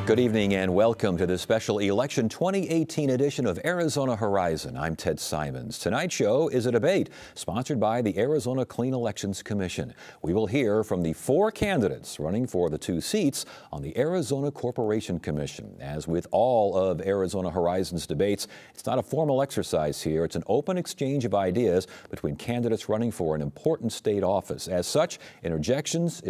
Good evening and welcome to the special election 2018 edition of Arizona Horizon. I'm Ted Simons. Tonight's show is a debate sponsored by the Arizona Clean Elections Commission. We will hear from the 4 candidates running for the 2 seats on the Arizona Corporation Commission. As with all of Arizona Horizon's debates, it's not a formal exercise here. It's an open exchange of ideas between candidates running for an important state office. As such, interruptions,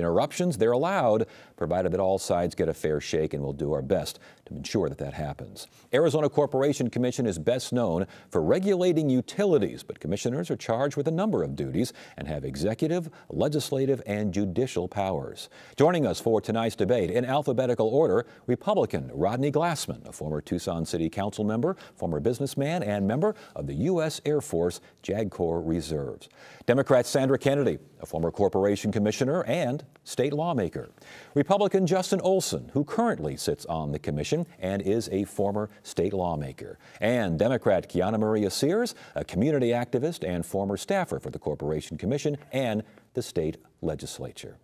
they're allowed, provided that all sides get a fair shake, and we'll do our best to ensure that that happens. Arizona Corporation Commission is best known for regulating utilities, but commissioners are charged with a number of duties and have executive, legislative, and judicial powers. Joining us for tonight's debate in alphabetical order, Republican Rodney Glassman, a former Tucson City Council member, former businessman, and member of the U.S. Air Force JAG Corps Reserves. Democrat Sandra Kennedy, a former corporation commissioner and state lawmaker. Republican Justin Olson, who currently sits on the commission and is a former state lawmaker. And Democrat Kiana Maria Sears, a community activist and former staffer for the Corporation Commission and the state legislature.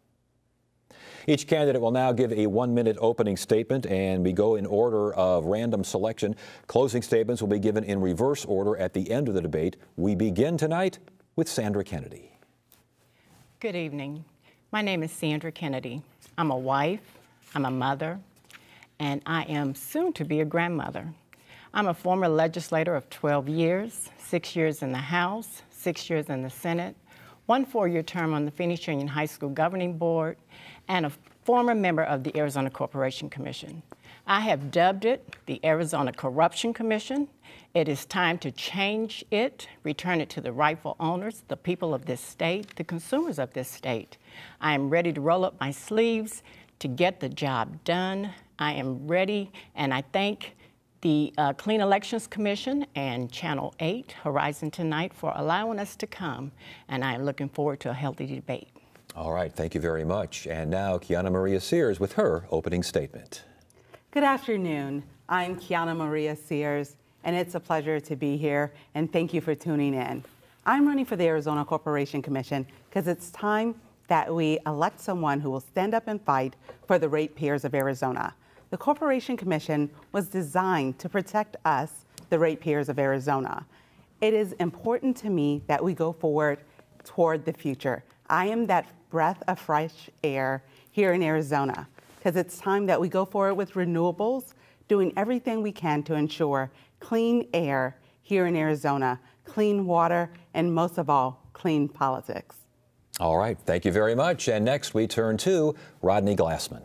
Each candidate will now give a 1-minute opening statement, and we go in order of random selection. Closing statements will be given in reverse order at the end of the debate. We begin tonight with Sandra Kennedy. Good evening. My name is Sandra Kennedy. I'm a wife, I'm a mother, and I am soon to be a grandmother. I'm a former legislator of 12 years, 6 years in the House, 6 years in the Senate, 1 4-year term on the Phoenix Union High School Governing Board, and a former member of the Arizona Corporation Commission. I have dubbed it the Arizona Corruption Commission. It is time to change it, return it to the rightful owners, the people of this state, the consumers of this state. I am ready to roll up my sleeves to get the job done. I am ready, and I thank the Clean Elections Commission and Channel 8, Horizon Tonight, for allowing us to come, and I am looking forward to a healthy debate. All right, thank you very much. And now Kiana Maria Sears with her opening statement. Good afternoon. I'm Kiana Maria Sears, and it's a pleasure to be here, and thank you for tuning in. I'm running for the Arizona Corporation Commission because it's time that we elect someone who will stand up and fight for the ratepayers of Arizona. The Corporation Commission was designed to protect us, the ratepayers of Arizona. It is important to me that we go forward toward the future. I am that breath of fresh air here in Arizona because it's time that we go forward with renewables, doing everything we can to ensure clean air here in Arizona, clean water, and most of all, clean politics. All right, thank you very much. And next we turn to Rodney Glassman.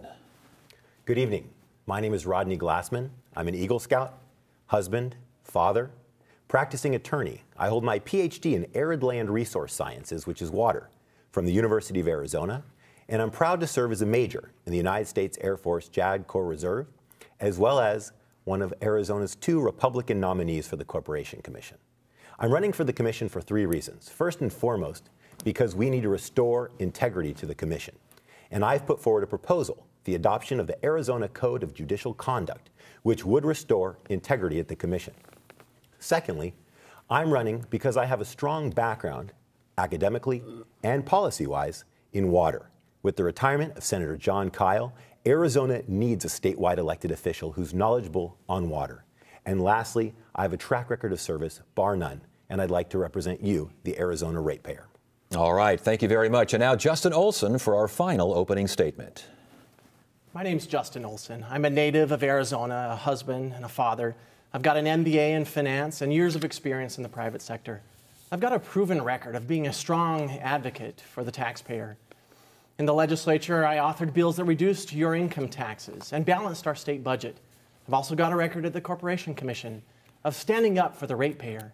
Good evening. My name is Rodney Glassman. I'm an Eagle Scout, husband, father, practicing attorney. I hold my PhD in Arid Land Resource Sciences, which is water, from the University of Arizona, and I'm proud to serve as a major in the United States Air Force JAG Corps Reserve, as well as one of Arizona's 2 Republican nominees for the Corporation Commission. I'm running for the commission for 3 reasons. First and foremost, because we need to restore integrity to the commission. And I've put forward a proposal, the adoption of the Arizona Code of Judicial Conduct, which would restore integrity at the commission. Secondly, I'm running because I have a strong background, academically and policy-wise, in water. With the retirement of Senator Jon Kyl, Arizona needs a statewide elected official who's knowledgeable on water. And lastly, I have a track record of service, bar none, and I'd like to represent you, the Arizona ratepayer. All right, thank you very much. And now Justin Olson for our final opening statement. My name's Justin Olson. I'm a native of Arizona, a husband and a father. I've got an MBA in finance and years of experience in the private sector. I've got a proven record of being a strong advocate for the taxpayer. In the legislature, I authored bills that reduced your income taxes and balanced our state budget. I've also got a record at the Corporation Commission of standing up for the ratepayer.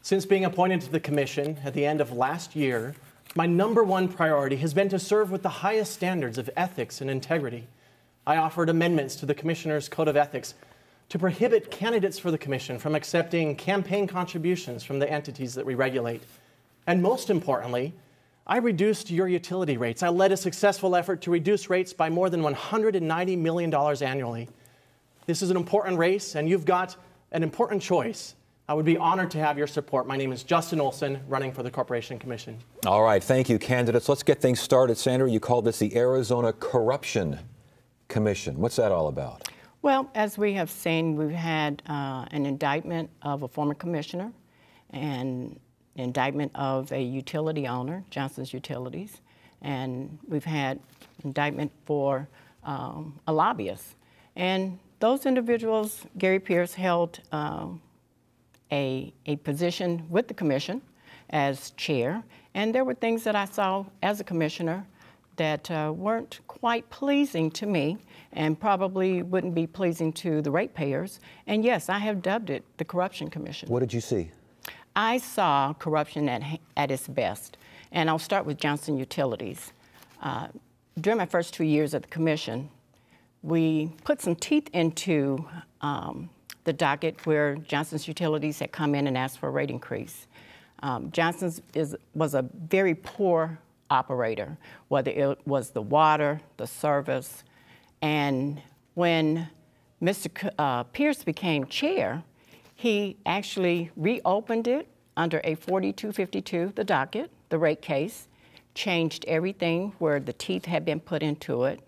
Since being appointed to the commission at the end of last year, my #1 priority has been to serve with the highest standards of ethics and integrity. I offered amendments to the Commissioner's Code of Ethics to prohibit candidates for the commission from accepting campaign contributions from the entities that we regulate. And most importantly, I reduced your utility rates. I led a successful effort to reduce rates by more than $190 million annually. This is an important race, and you've got an important choice. I would be honored to have your support. My name is Justin Olson, running for the Corporation Commission. All right, thank you, candidates. Let's get things started. Sandra, you called this the Arizona Corruption Commission. What's that all about? Well, as we have seen, we've had an indictment of a former commissioner and indictment of a utility owner, Johnson's Utilities, and we've had indictment for a lobbyist. And those individuals, Gary Pierce held a position with the commission as chair, and there were things that I saw as a commissioner that weren't quite pleasing to me and probably wouldn't be pleasing to the ratepayers. And yes, I have dubbed it the Corruption Commission. What did you see? I saw corruption at its best. And I'll start with Johnson Utilities. During my first 2 years at the commission, we put some teeth into the docket where Johnson's Utilities had come in and asked for a rate increase. Johnson's was a very poor operator, whether it was the water, the service. And when Mr. Pierce became chair, he actually reopened it under a 4252, the docket, the rate case, changed everything where the teeth had been put into it,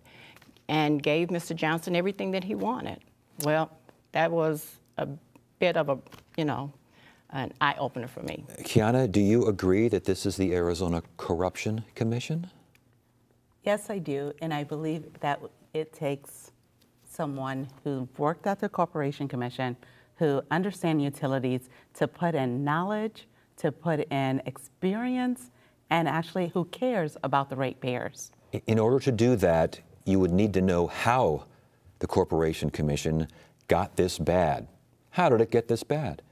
and gave Mr. Johnson everything that he wanted. Well, that was a bit of a, an eye-opener for me. Kiana, do you agree that this is the Arizona Corruption Commission? Yes, I do, and I believe that it takes someone who worked at the Corporation Commission, who understands utilities, to put in knowledge, to put in experience, and actually who cares about the ratepayers. In order to do that, you would need to know how the Corporation Commission got this bad. How did it get this bad?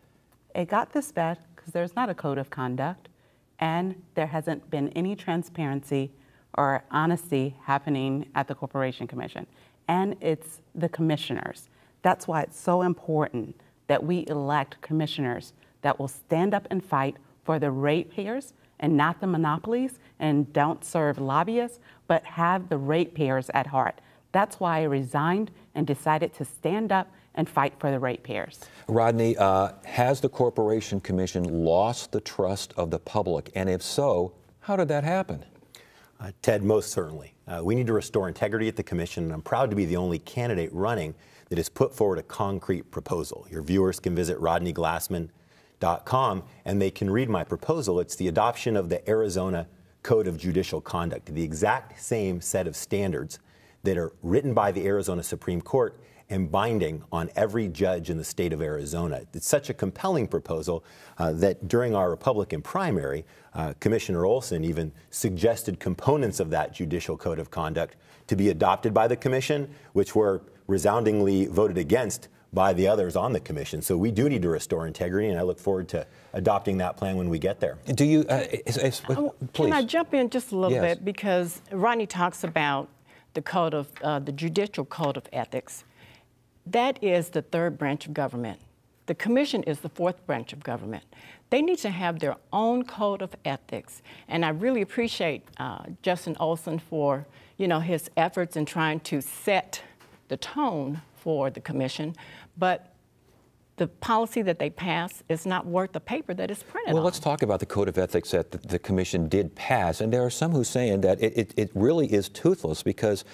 It got this bad because there's not a code of conduct, and there hasn't been any transparency or honesty happening at the Corporation Commission. And it's the commissioners. That's why it's so important that we elect commissioners that will stand up and fight for the ratepayers and not the monopolies, and don't serve lobbyists, but have the ratepayers at heart. That's why I resigned and decided to stand up and fight for the ratepayers. Rodney, has the Corporation Commission lost the trust of the public? And if so, how did that happen? Ted, most certainly. We need to restore integrity at the commission, and I'm proud to be the only candidate running that has put forward a concrete proposal. Your viewers can visit rodneyglassman.com and they can read my proposal. It's the adoption of the Arizona Code of Judicial Conduct, the exact same set of standards that are written by the Arizona Supreme Court and binding on every judge in the state of Arizona. It's such a compelling proposal that during our Republican primary, Commissioner Olson even suggested components of that judicial code of conduct to be adopted by the commission, which were resoundingly voted against by the others on the commission. So we do need to restore integrity, and I look forward to adopting that plan when we get there. Do you, please. Can I jump in just a little bit? Because Rodney talks about the code of, the judicial code of ethics. That is the third branch of government. The commission is the fourth branch of government. They need to have their own code of ethics. And I really appreciate Justin Olson for, his efforts in trying to set the tone for the commission. But the policy that they pass is not worth the paper that it's printed on. Well, let's talk about the code of ethics that the commission did pass. And there are some who are saying that it really is toothless because,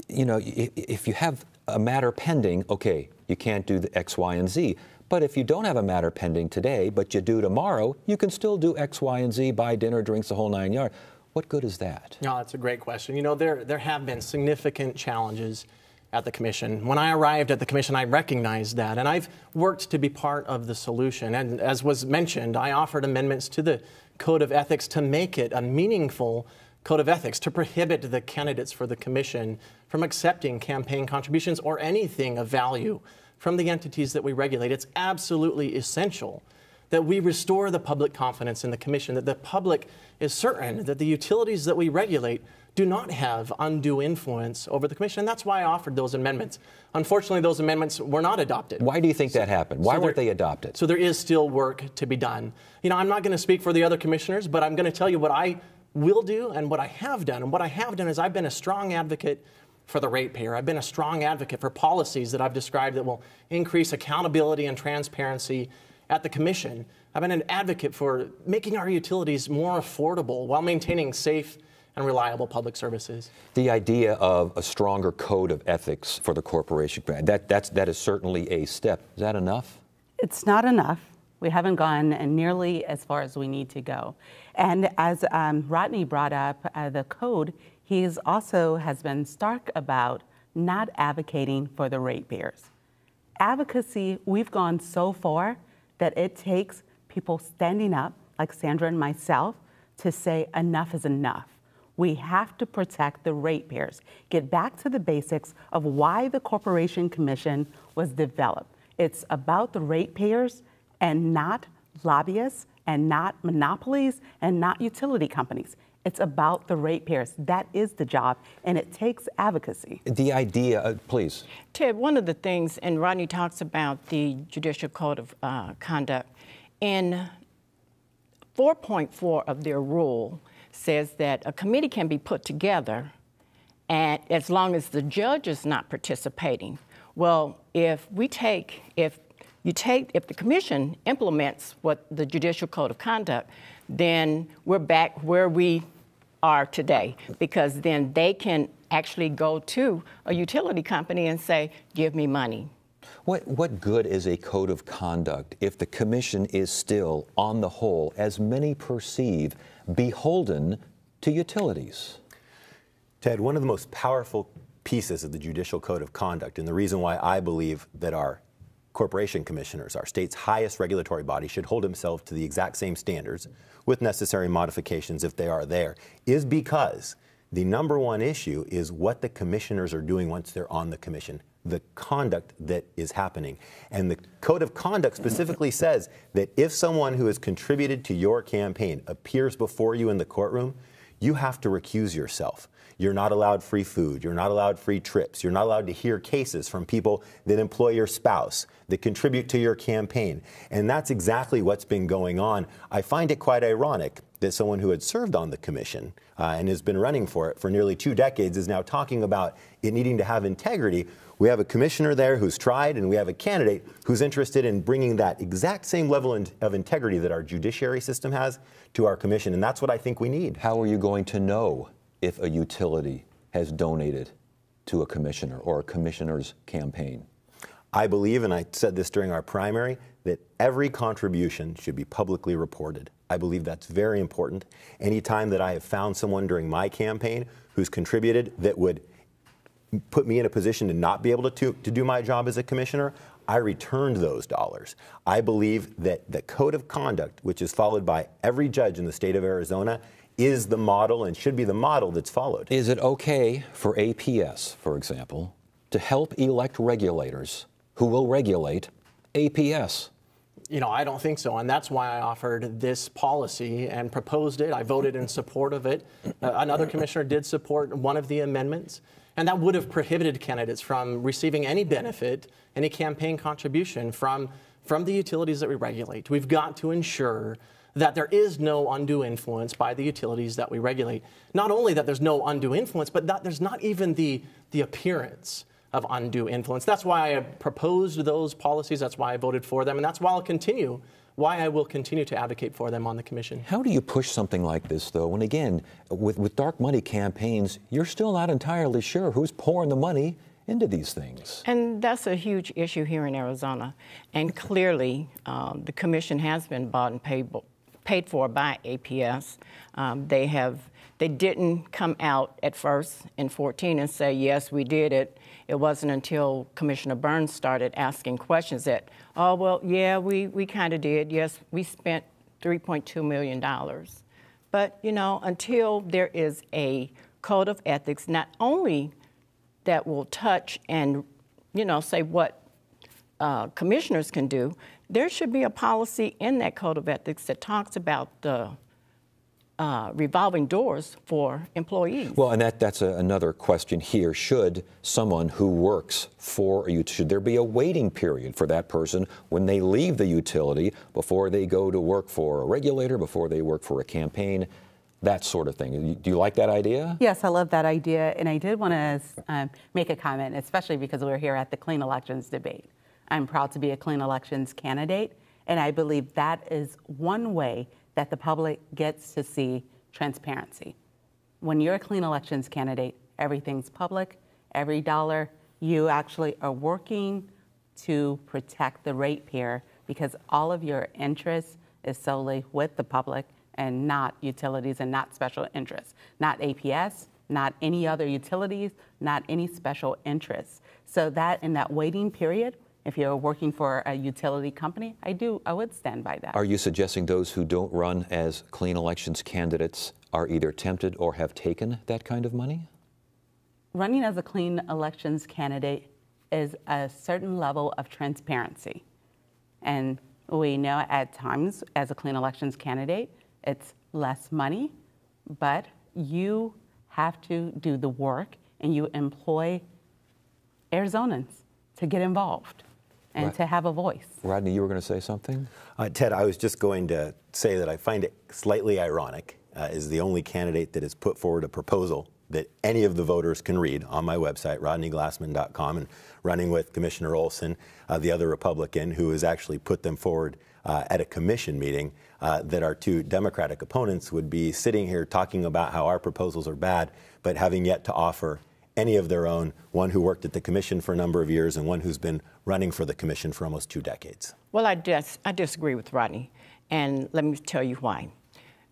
if you have a matter pending, okay, you can't do the X, Y, and Z. But if you don't have a matter pending today, but you do tomorrow, you can still do X, Y, and Z, buy dinner, drinks, the whole 9 yards. What good is that? No, that's a great question. There have been significant challenges at the commission. When I arrived at the commission, I recognized that, and I've worked to be part of the solution. And as was mentioned, I offered amendments to the Code of Ethics to make it a meaningful Code of Ethics, to prohibit the candidates for the commission from accepting campaign contributions or anything of value from the entities that we regulate. It's absolutely essential that we restore the public confidence in the commission, that the public is certain that the utilities that we regulate do not have undue influence over the commission. And that's why I offered those amendments. Unfortunately, those amendments were not adopted. Why do you think that happened? Why weren't they adopted? So there is still work to be done. I'm not going to speak for the other commissioners, but I'm going to tell you what I will do and what I have done. And what I have done is I've been a strong advocate for the ratepayer. I've been a strong advocate for policies that I've described that will increase accountability and transparency at the commission. I've been an advocate for making our utilities more affordable while maintaining safe and reliable public services. The idea of a stronger code of ethics for the corporation, that is certainly a step. Is that enough? It's not enough. We haven't gone nearly as far as we need to go. And as Rodney brought up the code, he also has been stark about not advocating for the ratepayers. Advocacy, we've gone so far that it takes people standing up, like Sandra and myself, to say enough is enough. We have to protect the ratepayers. Get back to the basics of why the Corporation Commission was developed. It's about the ratepayers and not lobbyists and not monopolies and not utility companies. It's about the ratepayers. That is the job, and it takes advocacy. The idea, please. Ted, one of the things, and Rodney talks about the Judicial Code of Conduct, in 4.4 of their rule says that a committee can be put together and as long as the judge is not participating. Well, if the commission implements what the Judicial Code of Conduct, then we're back where we are today, because then they can actually go to a utility company and say, give me money. What good is a code of conduct if the commission is still, on the whole, as many perceive, beholden to utilities? Ted, one of the most powerful pieces of the Judicial Code of Conduct, and the reason why I believe that our corporation commissioners, our state's highest regulatory body, should hold themselves to the exact same standards with necessary modifications if they are there, is because the number one issue is what the commissioners are doing once they're on the commission, the conduct that is happening. And the Code of Conduct specifically says that if someone who has contributed to your campaign appears before you in the courtroom, you have to recuse yourself. You're not allowed free food. You're not allowed free trips. You're not allowed to hear cases from people that employ your spouse, that contribute to your campaign. And that's exactly what's been going on. I find it quite ironic that someone who had served on the commission and has been running for it for nearly 2 decades is now talking about it needing to have integrity. We have a commissioner there who's tried, and we have a candidate who's interested in bringing that exact same level of integrity that our judiciary system has to our commission. And that's what I think we need. How are you going to know if a utility has donated to a commissioner or a commissioner's campaign? I believe, and I said this during our primary, that every contribution should be publicly reported. I believe that's very important. Anytime that I have found someone during my campaign who's contributed that would put me in a position to not be able to do my job as a commissioner, I returned those dollars. I believe that the Code of Conduct, which is followed by every judge in the state of Arizona, is the model and should be the model that's followed. Is it okay for APS, for example, to help elect regulators who will regulate APS? You know, I don't think so, and that's why I offered this policy and proposed it. I voted in support of it. Another commissioner did support one of the amendments, and that would have prohibited candidates from receiving any benefit, any campaign contribution from the utilities that we regulate. We've got to ensure that there is no undue influence by the utilities that we regulate. Not only that there's no undue influence, but that there's not even the appearance of undue influence. That's why I proposed those policies. That's why I voted for them. And that's why I will continue to advocate for them on the commission. How do you push something like this, though, when, again, with dark money campaigns, you're still not entirely sure who's pouring the money into these things? And that's a huge issue here in Arizona. And clearly, the commission has been bought and paid for by APS. They didn't come out at first in 2014 and say, yes, we did it. It wasn't until Commissioner Burns started asking questions that, oh, well, yeah, we kind of did. Yes, we spent $3.2 million. But, you know, until there is a code of ethics, not only that will touch and, you know, say what commissioners can do, there should be a policy in that code of ethics that talks about the revolving doors for employees. Well, and that's another question here. Should someone who works for a utility, should there be a waiting period for that person when they leave the utility before they go to work for a regulator, before they work for a campaign, that sort of thing? Do you like that idea? Yes, I love that idea. And I did want to make a comment, especially because we're here at the Clean Elections debate. I'm proud to be a clean elections candidate, and I believe that is one way that the public gets to see transparency. when you're a clean elections candidate, everything's public, every dollar. You actually are working to protect the ratepayer because all of your interest is solely with the public and not utilities and not special interests, not APS, not any other utilities, not any special interests. So that in that waiting period, if you're working for a utility company, I would stand by that. Are you suggesting those who don't run as clean elections candidates are either tempted or have taken that kind of money? Running as a clean elections candidate is a certain level of transparency. And we know at times as a clean elections candidate, it's less money, but you have to do the work and you employ Arizonans to get involved and to have a voice. Rodney, you were going to say something? Ted, I was just going to say that I find it slightly ironic as the only candidate that has put forward a proposal that any of the voters can read on my website, rodneyglassman.com, and running with Commissioner Olson, the other Republican, who has actually put them forward at a commission meeting, that our two Democratic opponents would be sitting here talking about how our proposals are bad, but having yet to offer any of their own, one who worked at the commission for a number of years and one who's been running for the commission for almost 2 decades. Well, I disagree with Rodney, and let me tell you why.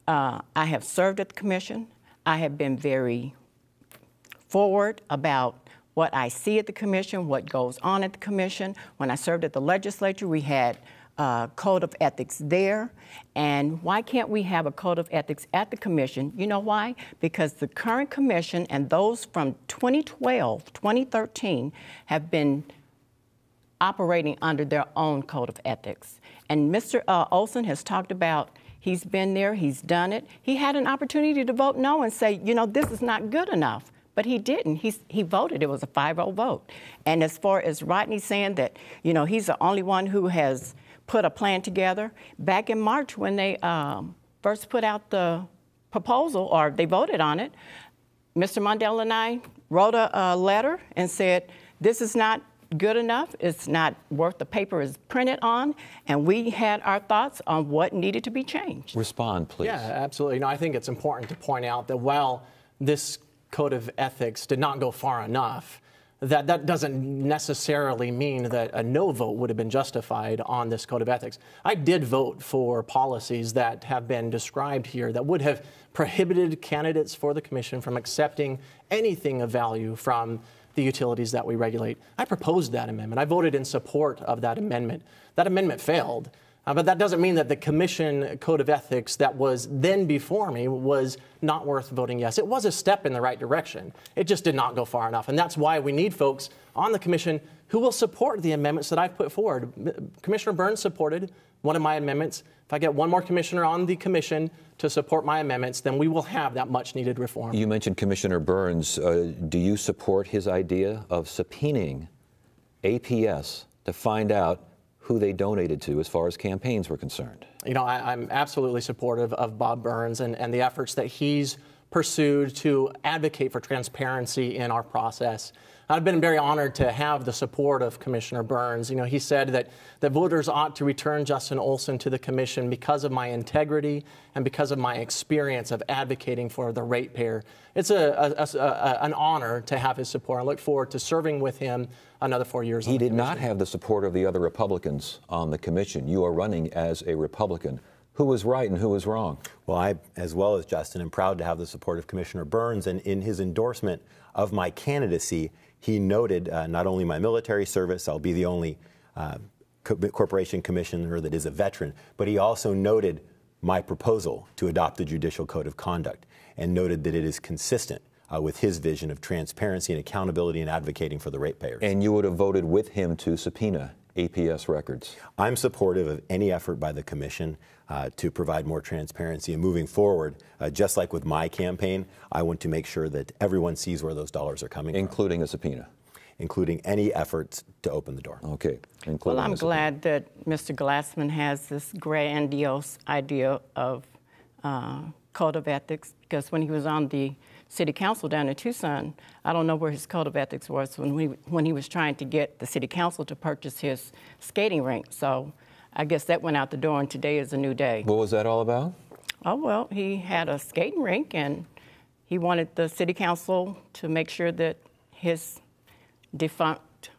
I have served at the commission. I have been very forward about what I see at the commission, what goes on at the commission. When I served at the legislature, we had a code of ethics there. And why can't we have a code of ethics at the commission? You know why? Because the current commission and those from 2012, 2013 have been operating under their own code of ethics. And Mr. Olson has talked about he's been there, he's done it. He had an opportunity to vote no and say, you know, this is not good enough. But he didn't. He voted. It was a 5-0 vote. And as far as Rodney saying that, you know, he's the only one who has put a plan together, back in March when they first put out the proposal, or they voted on it, Mr. Mondale and I wrote a letter and said, this is not good enough. It's not worth the paper it's printed on. And we had our thoughts on what needed to be changed. Respond, please. Yeah, absolutely. No, I think it's important to point out that while this code of ethics did not go far enough, that doesn't necessarily mean that a no vote would have been justified on this code of ethics. I did vote for policies that have been described here that would have prohibited candidates for the commission from accepting anything of value from the utilities that we regulate. I proposed that amendment. I voted in support of that amendment. That amendment failed. But that doesn't mean that the commission code of ethics that was then before me was not worth voting yes. It was a step in the right direction. It just did not go far enough. And that's why we need folks on the commission who will support the amendments that I've put forward. Commissioner Burns supported one of my amendments. If I get one more commissioner on the commission to support my amendments, then we will have that much needed reform. You mentioned Commissioner Burns. Do you support his idea of subpoenaing APS to find out who they donated to as far as campaigns were concerned? You know, I'm absolutely supportive of Bob Burns and the efforts that he's pursued to advocate for transparency in our process. I've been very honored to have the support of Commissioner Burns. You know, he said that the voters ought to return Justin Olson to the commission because of my integrity and because of my experience of advocating for the ratepayer. It's an honor to have his support. I look forward to serving with him another 4 years. He did not have the support of the other Republicans on the commission. You are running as a Republican. Who was right and who was wrong? Well, I, as well as Justin, am proud to have the support of Commissioner Burns. And in his endorsement of my candidacy, he noted not only my military service, I'll be the only corporation commissioner that is a veteran, but he also noted my proposal to adopt the Judicial Code of Conduct and noted that it is consistent with his vision of transparency and accountability and advocating for the ratepayers. And you would have voted with him to subpoena APS records? I'm supportive of any effort by the commission to provide more transparency. And moving forward, just like with my campaign, I want to make sure that everyone sees where those dollars are coming from. Including a subpoena? Including any efforts to open the door. Okay. Well, I'm glad that Mr. Glassman has this grandiose idea of code of ethics, because when he was on the city council down in Tucson, I don't know where his code of ethics was when he was trying to get the city council to purchase his skating rink. So I guess that went out the door, and today is a new day. What was that all about? Oh, well, he had a skating rink, and He wanted the city council to make sure that his defunct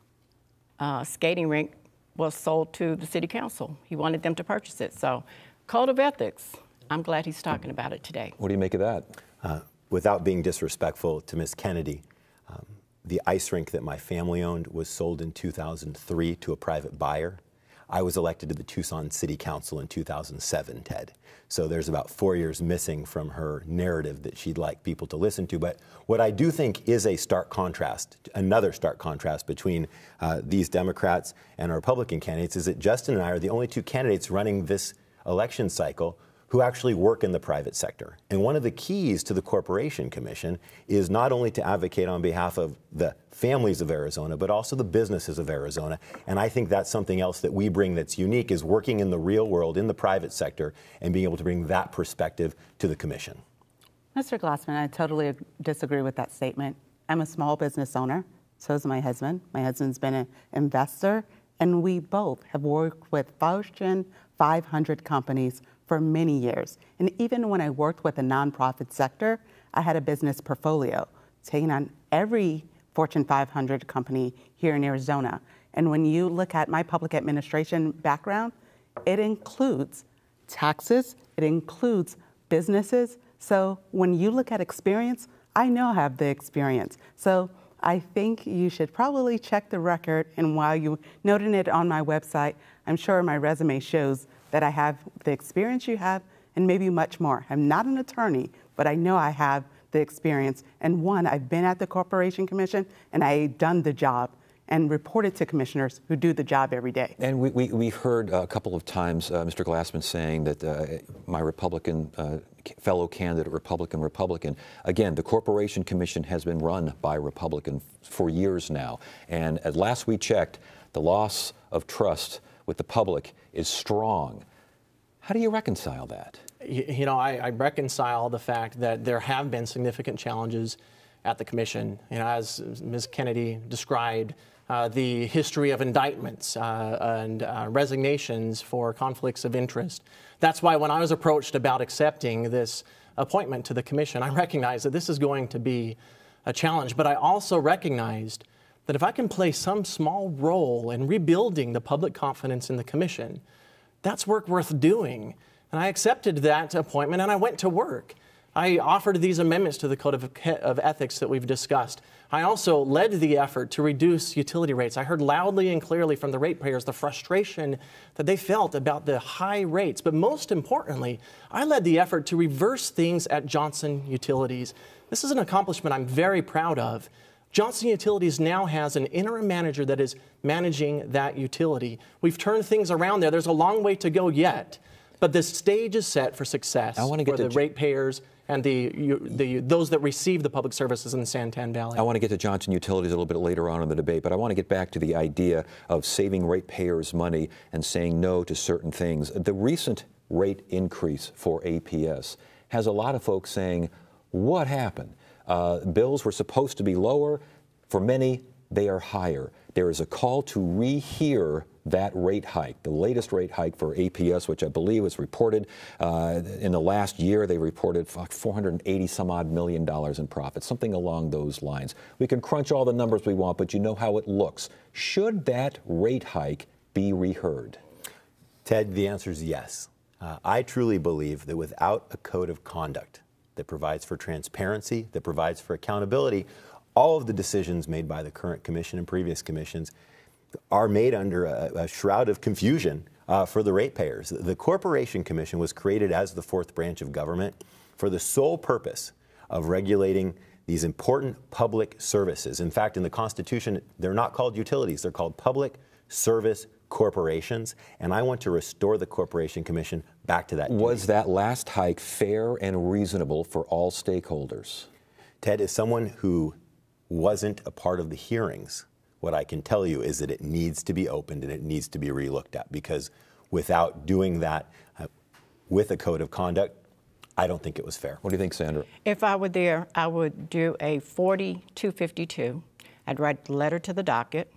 skating rink was sold to the city council. He wanted them to purchase it. So, Code of Ethics, I'm glad he's talking about it today. What do you make of that? Without being disrespectful to Ms. Kennedy, the ice rink that my family owned was sold in 2003 to a private buyer. I was elected to the Tucson City Council in 2007, Ted. So there's about 4 years missing from her narrative that she'd like people to listen to. But what I do think is a stark contrast, another stark contrast between these Democrats and our Republican candidates, is that Justin and I are the only two candidates running this election cycle who actually work in the private sector. And one of the keys to the Corporation Commission is not only to advocate on behalf of the families of Arizona, but also the businesses of Arizona. And I think that's something else that we bring that's unique, is working in the real world, in the private sector, and being able to bring that perspective to the commission. Mr. Glassman, I totally disagree with that statement. I'm a small business owner, so is my husband. My husband's been an investor, and we both have worked with Fortune 500 companies for many years. And even when I worked with the nonprofit sector, I had a business portfolio, taking on every Fortune 500 company here in Arizona. And when you look at my public administration background, it includes taxes, it includes businesses. So when you look at experience, I know I have the experience. So I think you should probably check the record, and while you noted it on my website, I'm sure my resume shows that I have the experience you have and maybe much more. I'm not an attorney, but I know I have the experience. And one, I've been at the Corporation Commission and I've done the job and reported to commissioners who do the job every day. And we've heard a couple of times Mr. Glassman saying that my Republican fellow candidate, Republican. Again, the Corporation Commission has been run by Republicans for years now. And at last we checked, the loss of trust with the public is strong. How do you reconcile that? You know, I reconcile the fact that there have been significant challenges at the commission. You know, as Ms. Kennedy described, the history of indictments and resignations for conflicts of interest. That's why when I was approached about accepting this appointment to the commission, I recognized that this is going to be a challenge, but I also recognized that if I can play some small role in rebuilding the public confidence in the commission, that's work worth doing. And I accepted that appointment and I went to work. I offered these amendments to the Code of Ethics that we've discussed. I also led the effort to reduce utility rates. I heard loudly and clearly from the ratepayers the frustration that they felt about the high rates. But most importantly, I led the effort to reverse things at Johnson Utilities. This is an accomplishment I'm very proud of. Johnson Utilities now has an interim manager that is managing that utility. We've turned things around there. There's a long way to go yet, but the stage is set for success for the ratepayers and those that receive the public services in the Santan Valley. I want to get to Johnson Utilities a little bit later on in the debate, but I want to get back to the idea of saving ratepayers money and saying no to certain things. The recent rate increase for APS has a lot of folks saying, what happened? Bills were supposed to be lower. For many, they are higher. There is a call to rehear that rate hike, the latest rate hike for APS, which I believe was reported in the last year. They reported $480 some odd million in profits, something along those lines. We can crunch all the numbers we want, but you know how it looks. Should that rate hike be reheard? Ted, the answer is yes. I truly believe that without a code of conduct that provides for transparency, that provides for accountability, all of the decisions made by the current commission and previous commissions are made under a shroud of confusion for the ratepayers. The Corporation Commission was created as the fourth branch of government for the sole purpose of regulating these important public services. In fact, in the Constitution, they're not called utilities, they're called public service corporations, and I want to restore the Corporation Commission back to that. Was that last hike fair and reasonable for all stakeholders? Ted, as someone who wasn't a part of the hearings, what I can tell you is that it needs to be opened and it needs to be relooked at, because without doing that with a code of conduct, I don't think it was fair. What do you think, Sandra? If I were there, I would do a 4252. I'd write a letter to the docket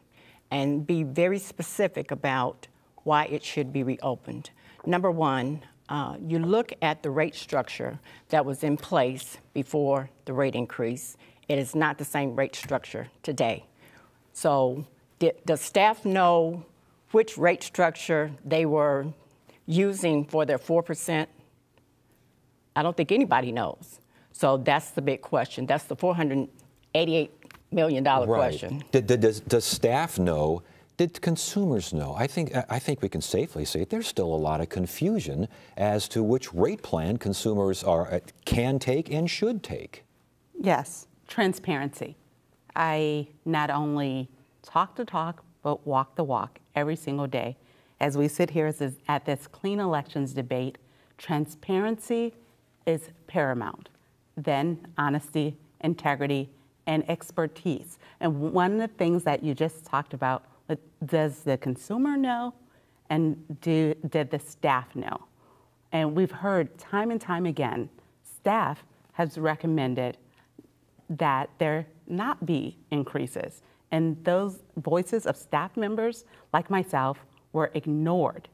and be very specific about why it should be reopened. Number one, you look at the rate structure that was in place before the rate increase, it is not the same rate structure today. So does staff know which rate structure they were using for their 4%? I don't think anybody knows. So that's the big question. That's the $488 million question. Does staff know? Did consumers know? I think we can safely say there's still a lot of confusion as to which rate plan consumers can take and should take. Yes, transparency. I not only talk the talk, but walk the walk every single day. As we sit here at this clean elections debate, transparency is paramount. Then honesty, integrity, and expertise. And one of the things that you just talked about, does the consumer know and did the staff know? And we've heard time and time again, staff has recommended that there not be increases. And those voices of staff members like myself were ignored.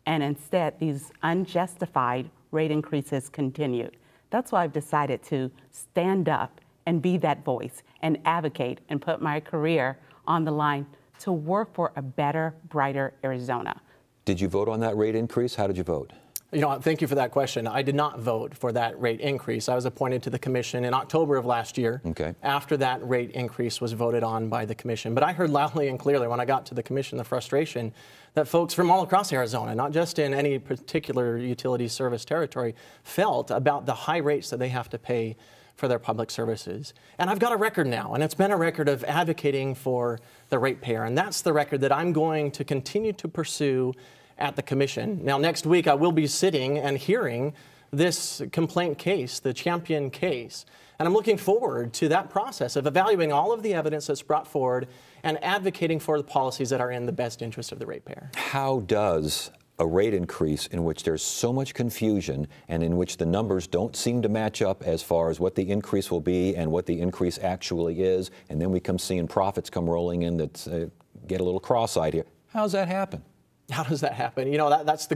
And instead, these unjustified rate increases continued. That's why I've decided to stand up and be that voice and advocate and put my career on the line to work for a better, brighter Arizona. Did you vote on that rate increase? How did you vote? Thank you for that question. I did not vote for that rate increase. I was appointed to the commission in October of last year. Okay. After that rate increase was voted on by the commission. But I heard loudly and clearly when I got to the commission the frustration that folks from all across Arizona, not just in any particular utility service territory, felt about the high rates that they have to pay for their public services. And I've got a record now, and it's been a record of advocating for the ratepayer. And that's the record that I'm going to continue to pursue at the commission. Now, next week, I will be sitting and hearing this complaint case, the Champion case. And I'm looking forward to that process of evaluating all of the evidence that's brought forward and advocating for the policies that are in the best interest of the ratepayer. How does a rate increase in which there's so much confusion and in which the numbers don't seem to match up as far as what the increase will be and what the increase actually is, and then we come seeing profits come rolling in that get a little cross-eyed here. How does that happen? How does that happen? That's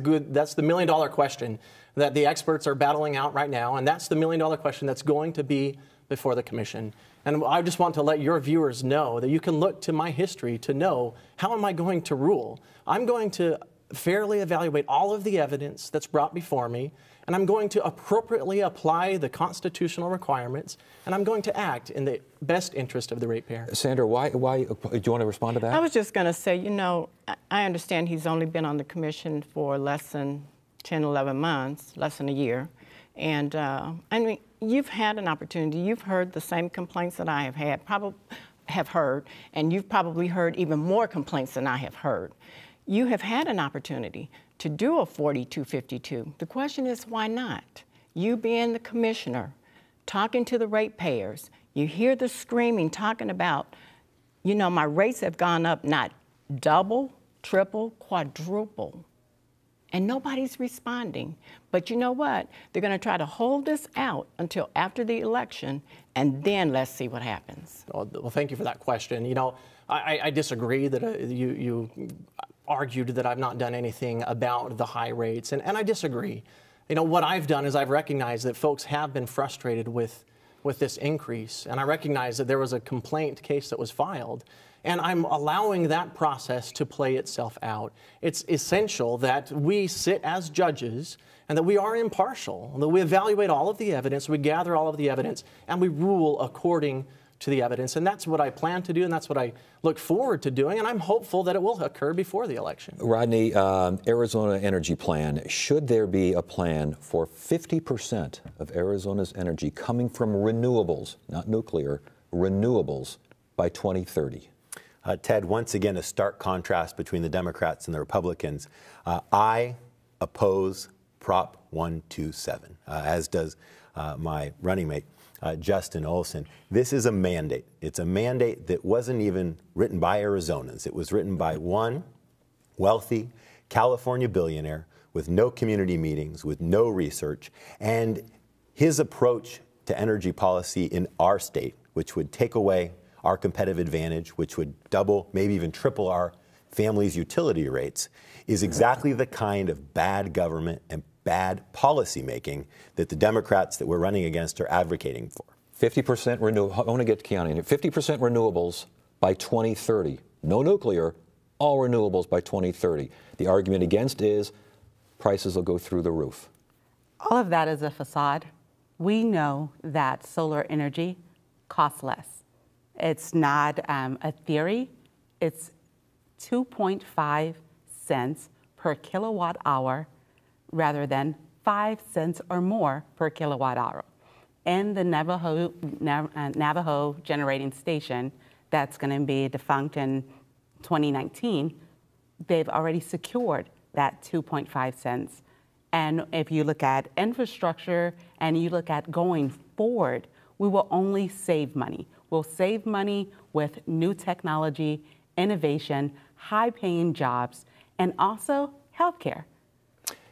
the million-dollar question that the experts are battling out right now, and that's the million-dollar question that's going to be before the commission. And I just want to let your viewers know that you can look to my history to know how am I going to rule. I'm going to fairly evaluate all of the evidence that's brought before me, and I'm going to appropriately apply the constitutional requirements, and I'm going to act in the best interest of the ratepayer. Sandra, why do you want to respond to that? I was just going to say, I understand he's only been on the commission for less than 10, 11 months, less than a year. And you've had an opportunity. You've heard the same complaints that I have heard, and you've probably heard even more complaints than I have heard. You have had an opportunity to do a 4252. The question is, why not? You being the commissioner, talking to the ratepayers, you hear the screaming, talking about, my rates have gone up not double, triple, quadruple. And nobody's responding. But you know what? They're going to try to hold this out until after the election, and then let's see what happens. Well, thank you for that question. I disagree that you argued that I've not done anything about the high rates, and I disagree. What I've done is I've recognized that folks have been frustrated with this increase, and I recognize that there was a complaint case that was filed, and I'm allowing that process to play itself out. It's essential that we sit as judges and that we are impartial, that we evaluate all of the evidence, we gather all of the evidence, and we rule according to the evidence. And that's what I plan to do, and that's what I look forward to doing, and I'm hopeful that it will occur before the election. Rodney, Arizona Energy Plan, should there be a plan for 50% of Arizona's energy coming from renewables, not nuclear, renewables by 2030? Ted, once again, a stark contrast between the Democrats and the Republicans. I oppose Prop 127, as does my running mate, Justin Olson. This is a mandate. It's a mandate that wasn't even written by Arizonans. It was written by one wealthy California billionaire with no community meetings, with no research, and his approach to energy policy in our state, which would take away our competitive advantage, which would double, maybe even triple our families' utility rates, is exactly the kind of bad government and bad policy making that the Democrats that we're running against are advocating for. 50% renewable. I want to get to Keanu in here. 50% renewables by 2030. No nuclear, all renewables by 2030. The argument against is prices will go through the roof. All of that is a facade. We know that solar energy costs less. It's not a theory. It's 2.5 cents per kilowatt hour rather than 5 cents or more per kilowatt hour. And the Navajo generating station that's going to be defunct in 2019, they've already secured that 2.5 cents. And if you look at infrastructure and you look at going forward, we will only save money. We'll save money with new technology, innovation, high-paying jobs, and also healthcare,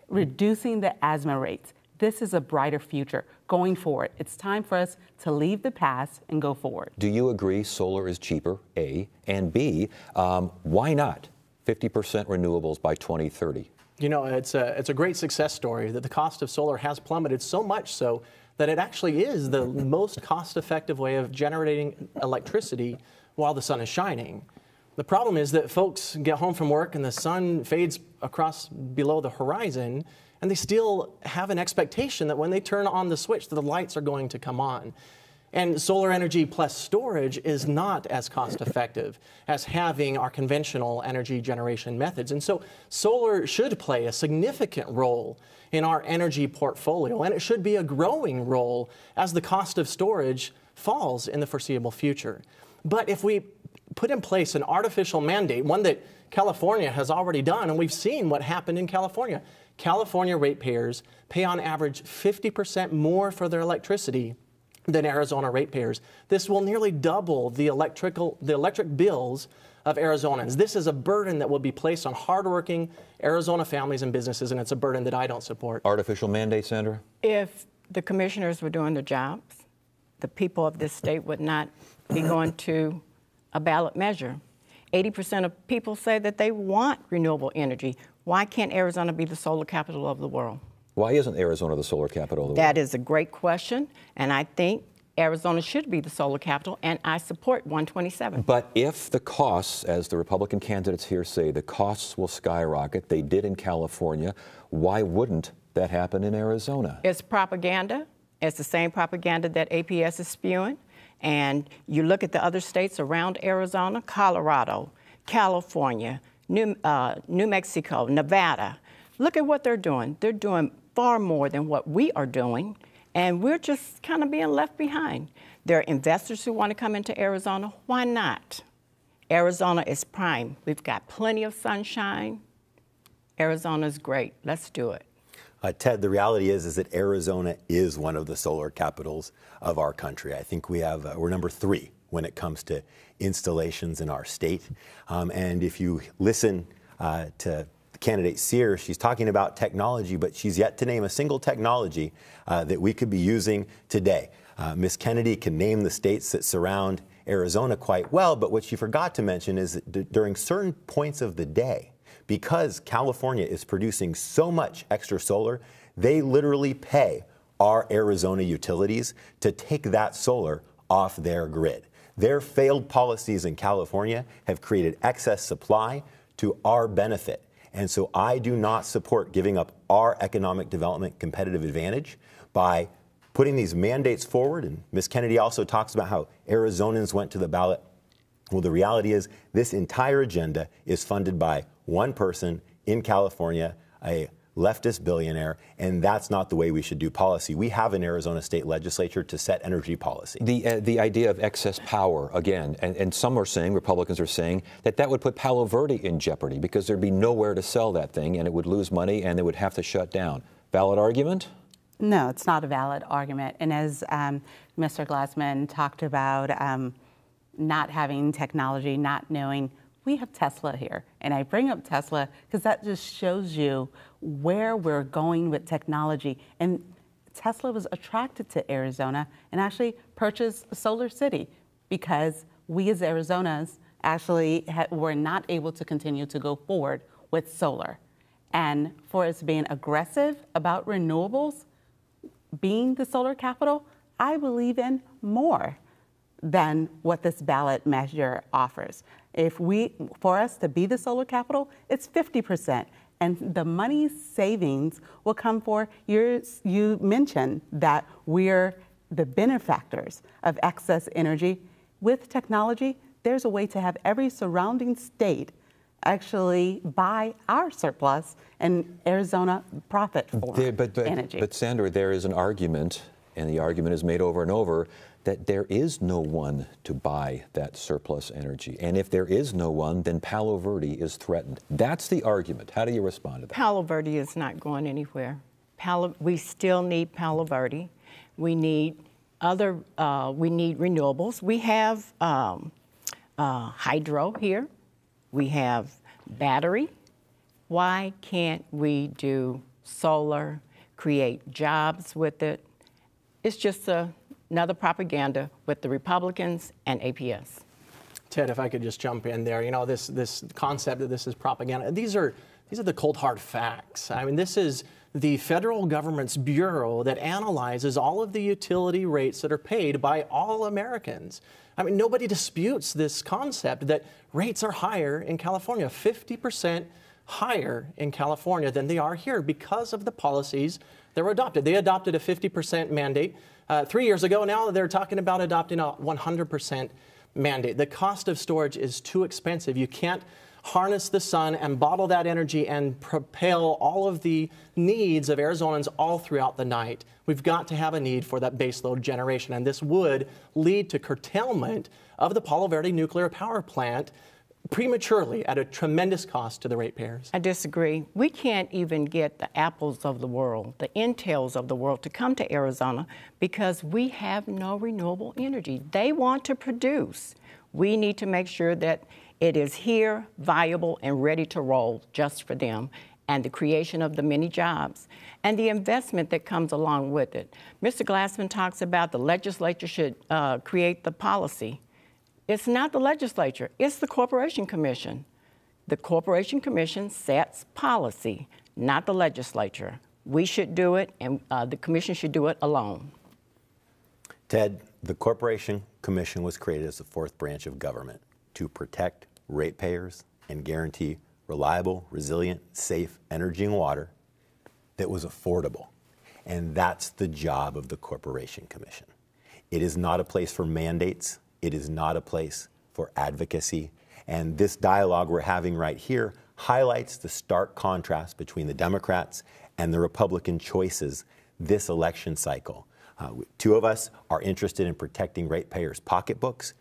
reducing the asthma rates. This is a brighter future going forward. It's time for us to leave the past and go forward. Do you agree solar is cheaper, A? And B, why not 50% renewables by 2030? You know, it's a great success story that the cost of solar has plummeted so much so that it actually is the most cost-effective way of generating electricity while the sun is shining. The problem is that folks get home from work and the sun fades across below the horizon, and they still have an expectation that when they turn on the switch, the lights are going to come on. And solar energy plus storage is not as cost effective as having our conventional energy generation methods. And so solar should play a significant role in our energy portfolio, and it should be a growing role as the cost of storage falls in the foreseeable future. But if we put in place an artificial mandate, one that California has already done, and we've seen what happened in California. California ratepayers pay on average 50% more for their electricity than Arizona ratepayers. This will nearly double the electric bills of Arizonans. This is a burden that will be placed on hardworking Arizona families and businesses, and it's a burden that I don't support. Artificial mandate, Sandra? If the commissioners were doing their jobs, the people of this state would not be going to a ballot measure. 80% of people say that they want renewable energy. Why can't Arizona be the solar capital of the world? Why isn't Arizona the solar capital of the world? That is a great question, and I think Arizona should be the solar capital, and I support 127. But if the costs, as the Republican candidates here say, the costs will skyrocket, they did in California, why wouldn't that happen in Arizona? It's propaganda. It's the same propaganda that APS is spewing. And you look at the other states around Arizona, Colorado, California, New Mexico, Nevada. Look at what they're doing. They're doing far more than what we are doing, and we're just kind of being left behind. There are investors who want to come into Arizona. Why not? Arizona is prime. We've got plenty of sunshine. Arizona's great. Let's do it. Ted, the reality is that Arizona is one of the solar capitals of our country. I think we're number 3 when it comes to installations in our state. And if you listen to candidate Sears, she's talking about technology, but she's yet to name a single technology that we could be using today. Ms. Kennedy can name the states that surround Arizona quite well, but what she forgot to mention is that during certain points of the day, because California is producing so much extra solar, they literally pay our Arizona utilities to take that solar off their grid. Their failed policies in California have created excess supply to our benefit. And so I do not support giving up our economic development competitive advantage by putting these mandates forward. And Ms. Kennedy also talks about how Arizonans went to the ballot. Well, the reality is this entire agenda is funded by one person in California, a leftist billionaire, and that's not the way we should do policy. We have an Arizona state legislature to set energy policy. The idea of excess power, again, and some are saying, Republicans are saying, that would put Palo Verde in jeopardy because there'd be nowhere to sell that thing and it would lose money and they would have to shut down. Valid argument? No, it's not a valid argument. And as Mr. Glassman talked about not having technology, not knowing, we have Tesla here. And I bring up Tesla because that just shows you where we're going with technology. And Tesla was attracted to Arizona and actually purchased Solar City because we as Arizonans actually were not able to continue to go forward with solar. and for us being aggressive about renewables, being the solar capital, I believe in more than what this ballot measure offers. For us to be the solar capital, it's 50%. And the money savings will come for years. You mentioned that we're the benefactors of excess energy. With technology, there's a way to have every surrounding state actually buy our surplus and Arizona profit for energy. But Sandra, there is an argument, and the argument is made over and over, that there is no one to buy that surplus energy. And if there is no one, then Palo Verde is threatened. That's the argument. How do you respond to that? Palo Verde is not going anywhere. We still need Palo Verde. We need we need renewables. We have hydro here. We have battery. Why can't we do solar, create jobs with it? It's just another propaganda with the Republicans and APS. Ted, if I could just jump in there, you know, this concept that this is propaganda, these are the cold hard facts. I mean, this is the federal government's bureau that analyzes all of the utility rates that are paid by all Americans. I mean, nobody disputes this concept that rates are higher in California, 50% higher in California than they are here because of the policies that were adopted. They adopted a 50% mandate 3 years ago. Now they're talking about adopting a 100% mandate. The cost of storage is too expensive. You can't harness the sun and bottle that energy and propel all of the needs of Arizonans all throughout the night. We've got to have a need for that baseload generation, and this would lead to curtailment of the Palo Verde nuclear power plant prematurely at a tremendous cost to the ratepayers. I disagree. We can't even get the Apples of the world, the Intels of the world to come to Arizona because we have no renewable energy. They want to produce. We need to make sure that it is here, viable, and ready to roll just for them, and the creation of the many jobs and the investment that comes along with it. Mr. Glassman talks about the legislature should create the policy. It's not the legislature, it's the Corporation Commission. The Corporation Commission sets policy, not the legislature. We should do it, and the commission should do it alone. Ted, the Corporation Commission was created as the fourth branch of government to protect ratepayers and guarantee reliable, resilient, safe energy and water that was affordable. And that's the job of the Corporation Commission. It is not a place for mandates. It is not a place for advocacy. And this dialogue we're having right here highlights the stark contrast between the Democrats and the Republican choices this election cycle. Two of us are interested in protecting ratepayers' pocketbooks.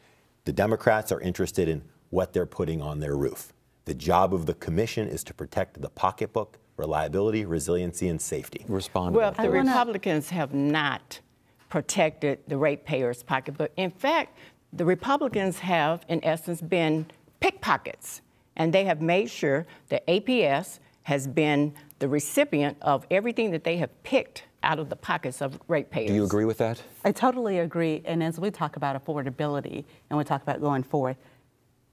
The Democrats are interested in what they're putting on their roof. The job of the commission is to protect the pocketbook, reliability, resiliency, and safety. Respond. Well, the Republicans have not protected the ratepayers' pocketbook. In fact, the Republicans have, in essence, been pickpockets, and they have made sure that APS has been the recipient of everything that they have picked out of the pockets of ratepayers. Do you agree with that? I totally agree. And as we talk about affordability and we talk about going forward,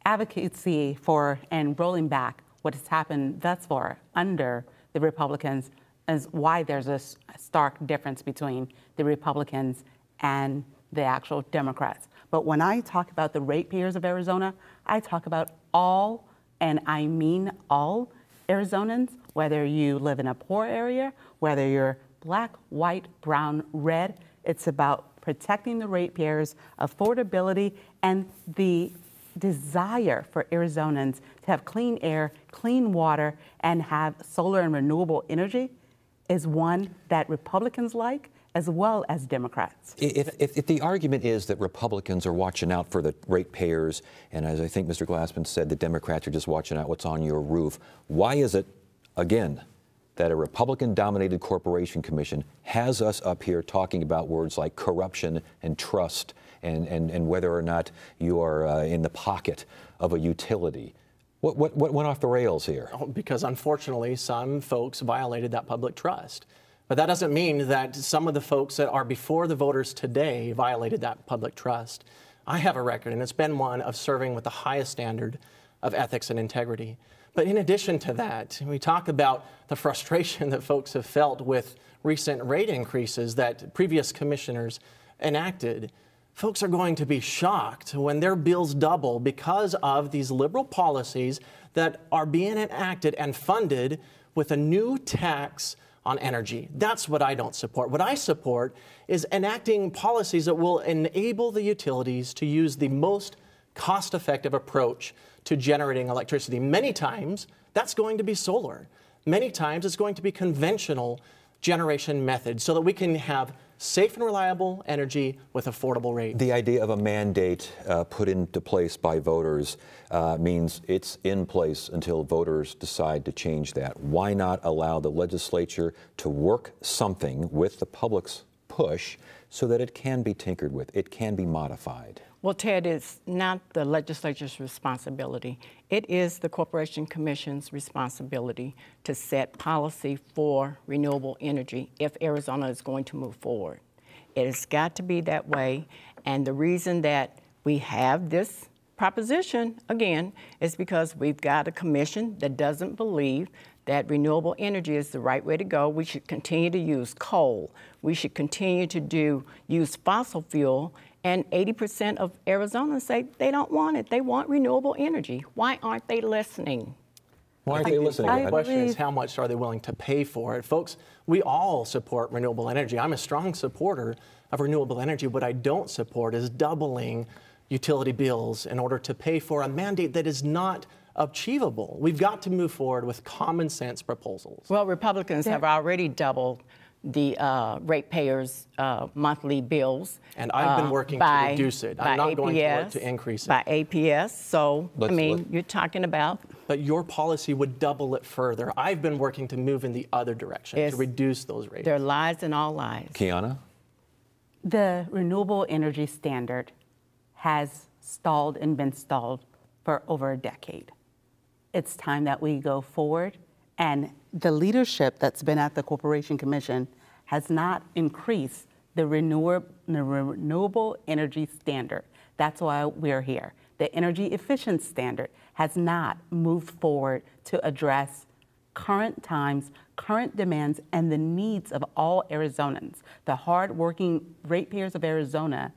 advocacy for and rolling back what has happened thus far under the Republicans is why there's a stark difference between the Republicans and the actual Democrats. But when I talk about the ratepayers of Arizona, I talk about all, and I mean all, Arizonans, whether you live in a poor area, whether you're black, white, brown, red. It's about protecting the ratepayers, affordability, and the desire for Arizonans to have clean air, clean water, and have solar and renewable energy is one that Republicans like, as well as Democrats. If the argument is that Republicans are watching out for the ratepayers, and as I think Mr. Glassman said, the Democrats are just watching out what's on your roof, why is it, again, that a Republican-dominated Corporation Commission has us up here talking about words like corruption and trust and whether or not you are in the pocket of a utility? What went off the rails here? Oh, because unfortunately, some folks violated that public trust. But that doesn't mean that some of the folks that are before the voters today violated that public trust. I have a record, and it's been one of serving with the highest standard of ethics and integrity. But in addition to that, we talk about the frustration that folks have felt with recent rate increases that previous commissioners enacted. Folks are going to be shocked when their bills double because of these liberal policies that are being enacted and funded with a new tax on energy. That's what I don't support. What I support is enacting policies that will enable the utilities to use the most cost-effective approach to generating electricity. Many times, that's going to be solar. Many times, it's going to be conventional generation methods so that we can have safe and reliable energy with affordable rates. The idea of a mandate put into place by voters means it's in place until voters decide to change that. Why not allow the legislature to work something with the public's push so that it can be tinkered with, it can be modified? Well, Ted, it's not the legislature's responsibility. It is the Corporation Commission's responsibility to set policy for renewable energy if Arizona is going to move forward. It has got to be that way, and the reason that we have this proposition, again, is because we've got a commission that doesn't believe that renewable energy is the right way to go. We should continue to use coal. We should continue to use fossil fuel. And 80% of Arizonans say they don't want it. They want renewable energy. Why aren't they listening? Why aren't they listening? The question is, how much are they willing to pay for it? Folks, we all support renewable energy. I'm a strong supporter of renewable energy. What I don't support is doubling utility bills in order to pay for a mandate that is not achievable. We've got to move forward with common sense proposals. Well, Republicans have already doubled the ratepayers' monthly bills. And I've been working to reduce it. I'm not going to work to increase it. By APS. So, you're talking about. But your policy would double it further. I've been working to move in the other direction, to reduce those rates. There are lies and all lies. Kiana? The renewable energy standard has stalled and been stalled for over a decade. It's time that we go forward, and the leadership that's been at the Corporation Commission has not increased the renewable energy standard. That's why we're here. The energy efficient standard has not moved forward to address current times, current demands, and the needs of all Arizonans. The hardworking ratepayers of Arizona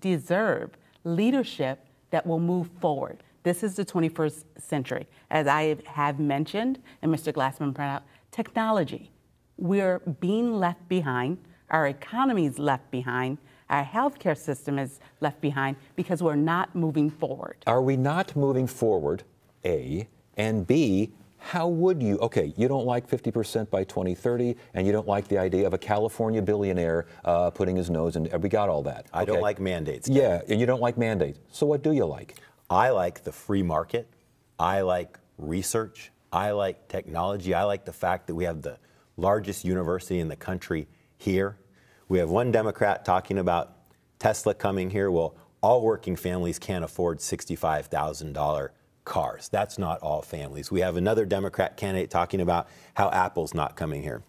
deserve leadership that will move forward. This is the 21st century. As I have mentioned, and Mr. Glassman brought out, technology. We're being left behind. Our economy is left behind. Our healthcare system is left behind because we're not moving forward. Are we not moving forward, A, and B, how would you, okay, you don't like 50% by 2030, and you don't like the idea of a California billionaire putting his nose in, we got all that. I don't like mandates. Yeah, and you don't like mandates. So what do you like? I like the free market. I like research. I like technology. I like the fact that we have the largest university in the country here. We have one Democrat talking about Tesla coming here. Well, all working families can't afford $65,000 cars. That's not all families. We have another Democrat candidate talking about how Apple's not coming here.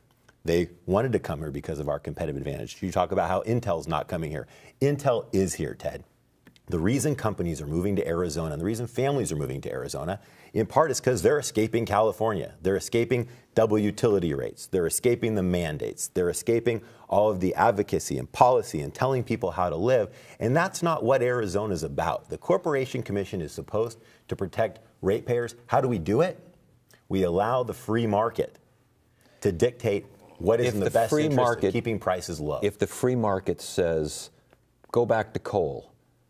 They wanted to come here because of our competitive advantage. You talk about how Intel's not coming here. Intel is here, Ted. The reason companies are moving to Arizona and the reason families are moving to Arizona, in part, is because they're escaping California. They're escaping double utility rates. They're escaping the mandates. They're escaping all of the advocacy and policy and telling people how to live. And that's not what Arizona's about. The Corporation Commission is supposed to protect ratepayers. How do we do it? We allow the free market to dictate what is in the best interest of keeping prices low. If the free market says, go back to coal,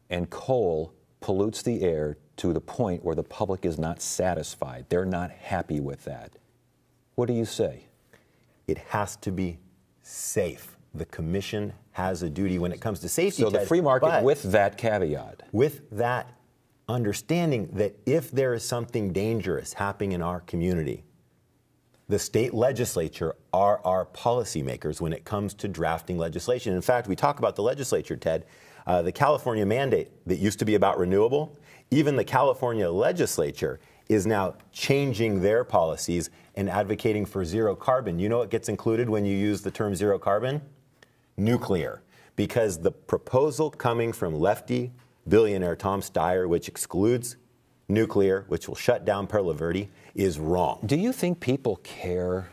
and coal pollutes the air to the point where the public is not satisfied, they're not happy with that, what do you say? It has to be safe. The commission has a duty when it comes to safety. So the free market with that caveat. With that understanding that if there is something dangerous happening in our community, the state legislature are our policymakers when it comes to drafting legislation. In fact, we talk about the legislature, Ted. The California mandate that used to be about renewable, even the California legislature is now changing their policies and advocating for zero carbon. You know what gets included when you use the term zero carbon? Nuclear. Because the proposal coming from lefty billionaire Tom Steyer, which excludes nuclear, which will shut down Perla Verde, is wrong. Do you think people care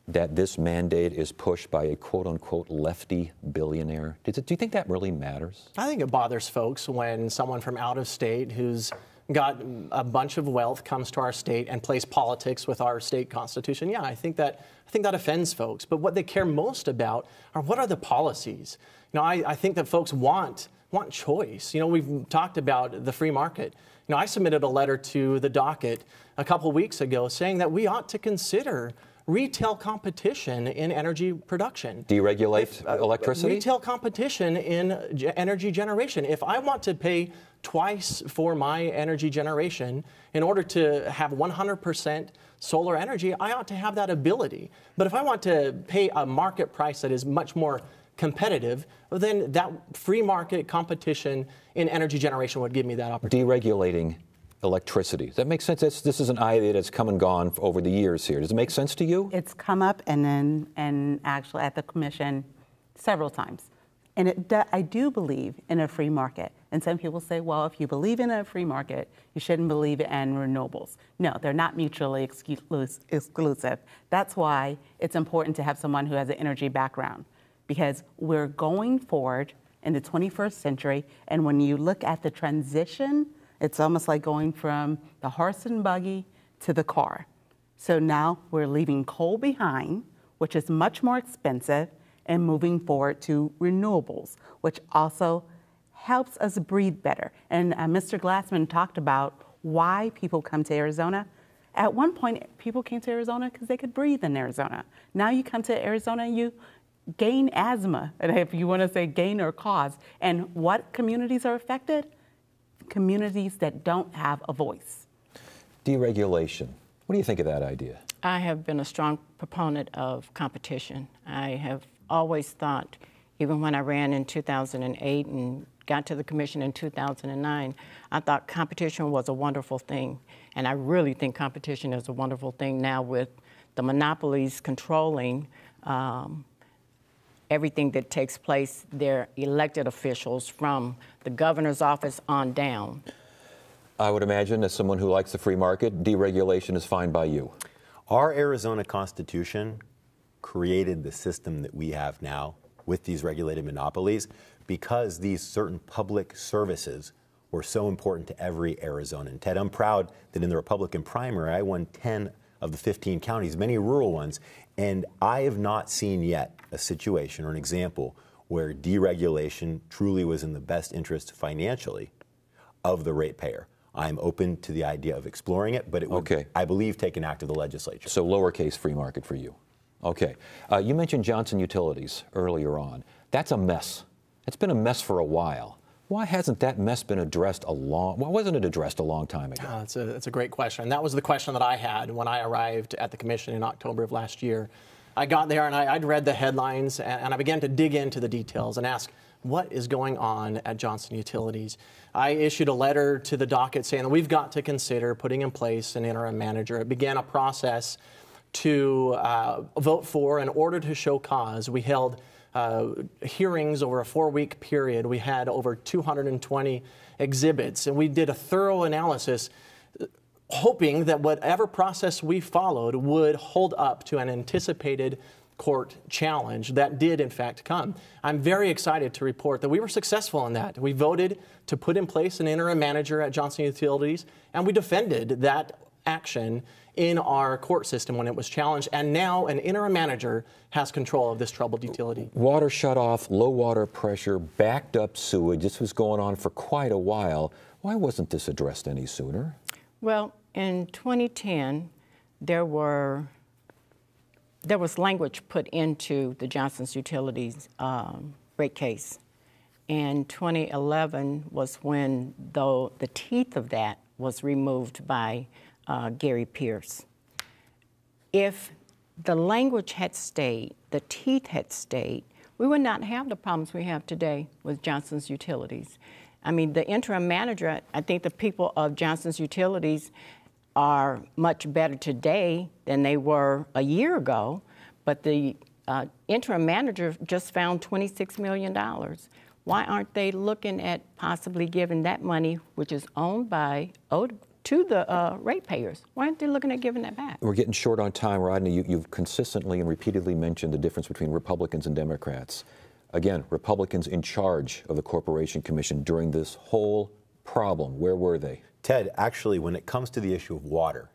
that this mandate is pushed by a quote-unquote lefty billionaire? Do you think that really matters? I think it bothers folks when someone from out of state who's got a bunch of wealth comes to our state and plays politics with our state constitution. Yeah, I think that offends folks. But what they care most about are what are the policies. You know, I think that folks want choice. You know, we've talked about the free market. You know, I submitted a letter to the docket a couple weeks ago saying that we ought to consider retail competition in energy production. Deregulate electricity? Retail competition in energy generation. If I want to pay twice for my energy generation in order to have 100% solar energy, I ought to have that ability. But if I want to pay a market price that is much more competitive, then that free market competition in energy generation would give me that opportunity. Deregulating electricity. Does that make sense? This is an idea that's come and gone over the years here. Does it make sense to you? It's come up and actually at the commission several times. And I do believe in a free market. And some people say, well, if you believe in a free market, you shouldn't believe in renewables. No, they're not mutually exclusive. That's why it's important to have someone who has an energy background, because we're going forward in the 21st century. And when you look at the transition, it's almost like going from the horse and buggy to the car. So now we're leaving coal behind, which is much more expensive, and moving forward to renewables, which also helps us breathe better. And Mr. Glassman talked about why people come to Arizona. At one point, people came to Arizona because they could breathe in Arizona. Now you come to Arizona and you gain asthma, if you want to say gain or cause. And what communities are affected? Communities that don't have a voice. Deregulation. What do you think of that idea? I have been a strong proponent of competition. I have always thought, even when I ran in 2008 and got to the commission in 2009, I thought competition was a wonderful thing. And I really think competition is a wonderful thing now with the monopolies controlling everything that takes place. They're elected officials from the governor's office on down. I would imagine, as someone who likes the free market, deregulation is fine by you. Our Arizona Constitution created the system that we have now with these regulated monopolies because these certain public services were so important to every Arizonan. Ted, I'm proud that in the Republican primary, I won 10 of the 15 counties, many rural ones, and I have not seen yet a situation or an example where deregulation truly was in the best interest financially of the ratepayer. I'm open to the idea of exploring it, but it would, I believe, take an act of the legislature. So lowercase free market for you. Okay. You mentioned Johnson Utilities earlier on. That's a mess. It's been a mess for a while. Why hasn't that mess been addressed why wasn't it addressed a long time ago? That's a great question. And that was the question that I had when I arrived at the commission in October of last year. I got there and I'd read the headlines and I began to dig into the details and ask, what is going on at Johnson Utilities? I issued a letter to the docket saying that we've got to consider putting in place an interim manager. It began a process to vote for an order to show cause. We held hearings over a 4-week period. We had over 220 exhibits, and we did a thorough analysis, hoping that whatever process we followed would hold up to an anticipated court challenge that did in fact come. I'm very excited to report that we were successful in that. We voted to put in place an interim manager at Johnson Utilities, and we defended that action in our court system when it was challenged, and now an interim manager has control of this troubled utility. Water shut off, low water pressure, backed up sewage. This was going on for quite a while. Why wasn't this addressed any sooner? Well, in 2010, there was language put into the Johnson Utilities rate case. And 2011 was when, though, the teeth of that was removed by Gary Pierce. If the language had stayed, the teeth had stayed, we would not have the problems we have today with Johnson's Utilities. I mean, the interim manager, I think the people of Johnson's Utilities are much better today than they were a year ago, but the interim manager just found $26 million. Why aren't they looking at possibly giving that money, which is owned by to the ratepayers. Why aren't they looking at giving that back? We're getting short on time, Rodney. You've consistently and repeatedly mentioned the difference between Republicans and Democrats. Again, Republicans in charge of the Corporation Commission during this whole problem. Where were they? Ted, actually, when it comes to the issue of water,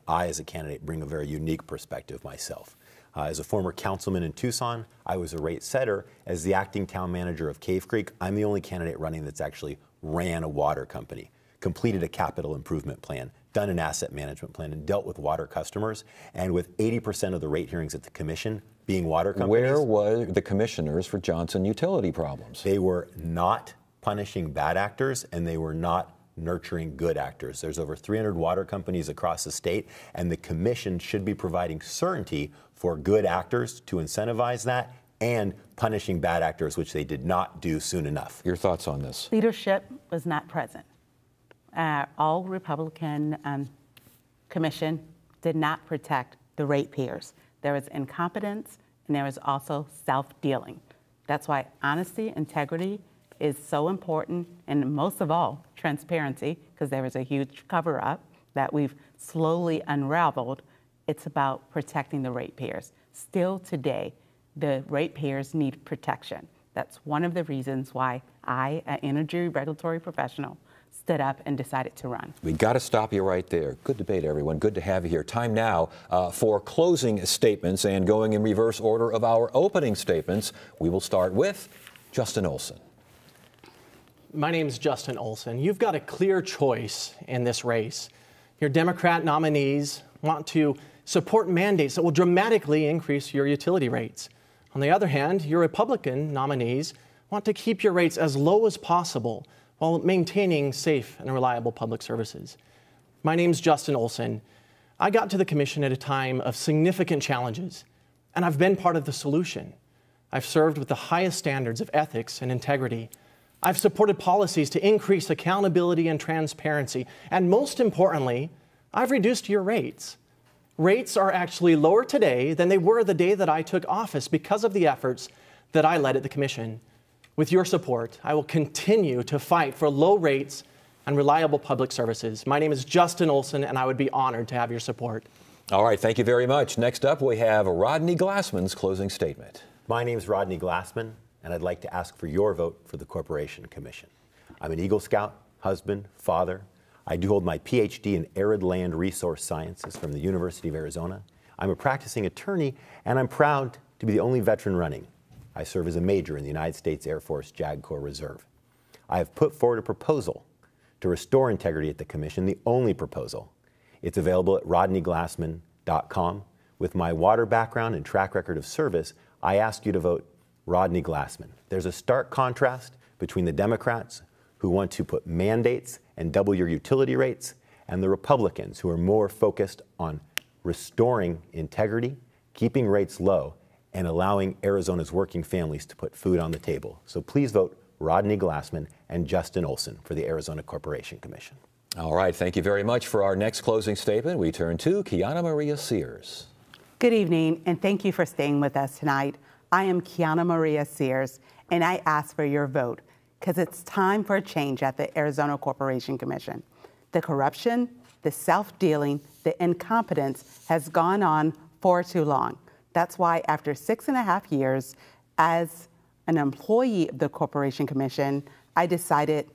I, as a candidate, bring a very unique perspective myself. As a former councilman in Tucson, I was a rate setter. As the acting town manager of Cave Creek, I'm the only candidate running that's actually ran a water company, completed a capital improvement plan, done an asset management plan, and dealt with water customers. And with 80% of the rate hearings at the commission being water companies. Where were the commissioners for Johnson utility problems? They were not punishing bad actors, and they were not nurturing good actors. There's over 300 water companies across the state, and the commission should be providing certainty for good actors to incentivize that and punishing bad actors, which they did not do soon enough. Your thoughts on this? Leadership was not present. All Republican commission did not protect the ratepayers. There was incompetence, and there was also self-dealing. That's why honesty, integrity is so important, and most of all, transparency, because there was a huge cover-up that we've slowly unraveled. It's about protecting the ratepayers. Still today, the ratepayers need protection. That's one of the reasons why I, an energy regulatory professional, stood up and decided to run. We got to stop you right there. Good debate, everyone. Good to have you here. Time now for closing statements, and going in reverse order of our opening statements, we will start with Justin Olson. My name's Justin Olson. You've got a clear choice in this race. Your Democrat nominees want to support mandates that will dramatically increase your utility rates. On the other hand, your Republican nominees want to keep your rates as low as possible while maintaining safe and reliable public services. My name's Justin Olson. I got to the commission at a time of significant challenges, and I've been part of the solution. I've served with the highest standards of ethics and integrity. I've supported policies to increase accountability and transparency. And most importantly, I've reduced your rates. Rates are actually lower today than they were the day that I took office because of the efforts that I led at the commission. With your support, I will continue to fight for low rates and reliable public services. My name is Justin Olson, and I would be honored to have your support. All right, thank you very much. Next up, we have Rodney Glassman's closing statement. My name is Rodney Glassman, and I'd like to ask for your vote for the Corporation Commission. I'm an Eagle Scout, husband, father. I do hold my PhD in Arid Land Resource Sciences from the University of Arizona. I'm a practicing attorney, and I'm proud to be the only veteran running. I serve as a major in the United States Air Force JAG Corps Reserve. I have put forward a proposal to restore integrity at the Commission, the only proposal. It's available at rodneyglassman.com. With my water background and track record of service, I ask you to vote Rodney Glassman. There's a stark contrast between the Democrats, who want to put mandates and double your utility rates, and the Republicans, who are more focused on restoring integrity, keeping rates low, and allowing Arizona's working families to put food on the table. So please vote Rodney Glassman and Justin Olson for the Arizona Corporation Commission. All right, thank you very much. For our next closing statement, we turn to Kiana Maria Sears. Good evening, and thank you for staying with us tonight. I am Kiana Maria Sears, and I ask for your vote because it's time for a change at the Arizona Corporation Commission. The corruption, the self-dealing, the incompetence has gone on for too long. That's why after 6.5 years as an employee of the Corporation Commission, I decided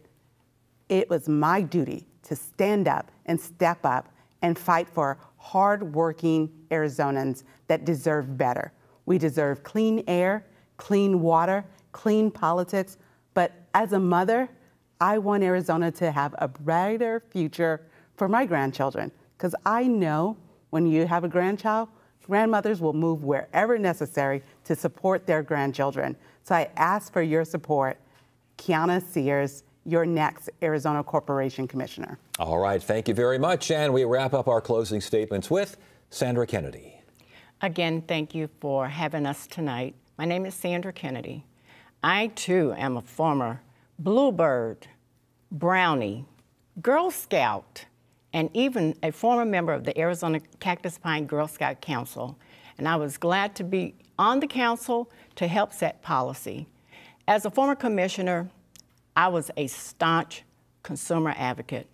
it was my duty to stand up and step up and fight for hard-working Arizonans that deserve better. We deserve clean air, clean water, clean politics. But as a mother, I want Arizona to have a brighter future for my grandchildren. Because I know when you have a grandchild, grandmothers will move wherever necessary to support their grandchildren. So I ask for your support. Kiana Sears, your next Arizona Corporation Commissioner. All right, thank you very much. And we wrap up our closing statements with Sandra Kennedy. Again, thank you for having us tonight. My name is Sandra Kennedy. I, too, am a former Bluebird, Brownie, Girl Scout, and even a former member of the Arizona Cactus Pine Girl Scout Council. And I was glad to be on the council to help set policy. As a former commissioner, I was a staunch consumer advocate.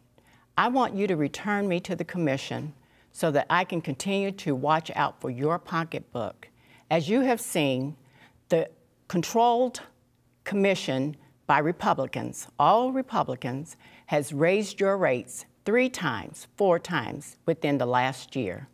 I want you to return me to the commission so that I can continue to watch out for your pocketbook. As you have seen, the controlled commission by Republicans, all Republicans, has raised your rates 3 times, 4 times within the last year.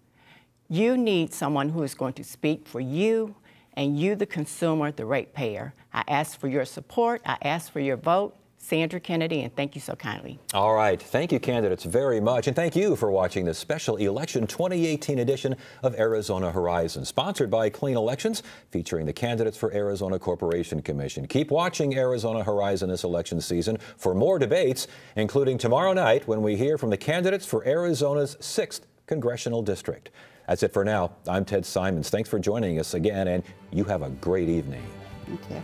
You need someone who is going to speak for you and you, the consumer, the ratepayer. I ask for your support. I ask for your vote. Sandra Kennedy, and thank you so kindly. All right. Thank you, candidates, very much. And thank you for watching this special election 2018 edition of Arizona Horizon, sponsored by Clean Elections, featuring the candidates for Arizona Corporation Commission. Keep watching Arizona Horizon this election season for more debates, including tomorrow night when we hear from the candidates for Arizona's 6th Congressional District. That's it for now. I'm Ted Simons. Thanks for joining us again, and you have a great evening. Thank you.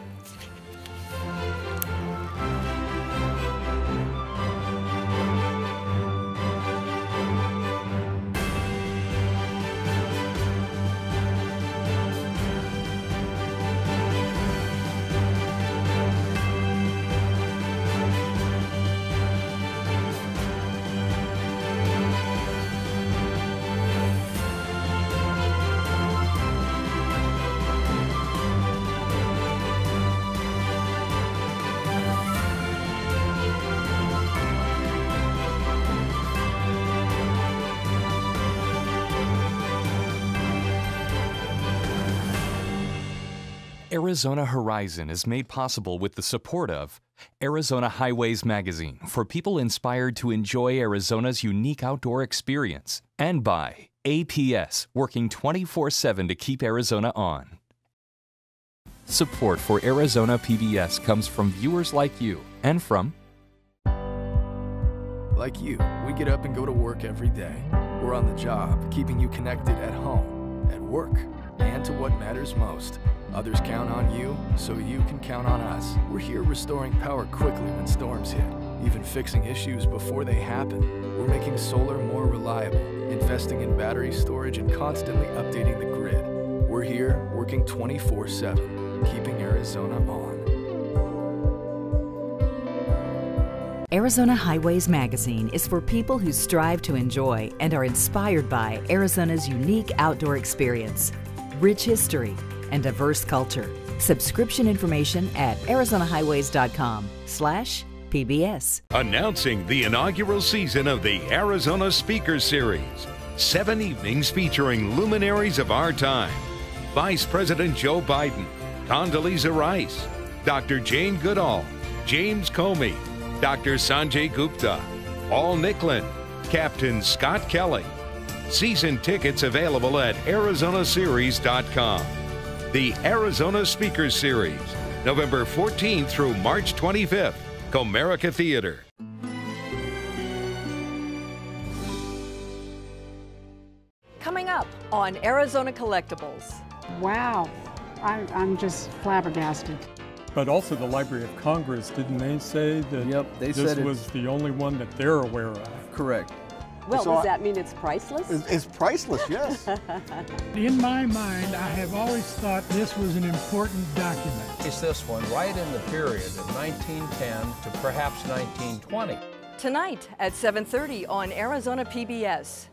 Arizona Horizon is made possible with the support of Arizona Highways Magazine for people inspired to enjoy Arizona's unique outdoor experience, and by APS, working 24/7 to keep Arizona on. Support for Arizona PBS comes from viewers like you and from Like you, we get up and go to work every day. We're on the job, keeping you connected at home, at work, and to what matters most. Others count on you, so you can count on us. We're here restoring power quickly when storms hit, even fixing issues before they happen. We're making solar more reliable, investing in battery storage, and constantly updating the grid. We're here working 24/7, keeping Arizona on. Arizona Highways Magazine is for people who strive to enjoy and are inspired by Arizona's unique outdoor experience, rich history, and diverse culture. Subscription information at arizonahighways.com/PBS. Announcing the inaugural season of the Arizona Speaker Series. 7 evenings featuring luminaries of our time. Vice President Joe Biden, Condoleezza Rice, Dr. Jane Goodall, James Comey, Dr. Sanjay Gupta, Paul Nicklin, Captain Scott Kelly. Season tickets available at arizonaseries.com. The Arizona Speakers Series, November 14th through March 25th, Comerica Theater. Coming up on Arizona Collectibles. Wow, I'm just flabbergasted. But also the Library of Congress, didn't they say that this was the only one that they're aware of? Correct. Well, does that mean it's priceless? It's priceless, yes. In my mind, I have always thought this was an important document. It's this one, right in the period of 1910 to perhaps 1920. Tonight at 7:30 on Arizona PBS.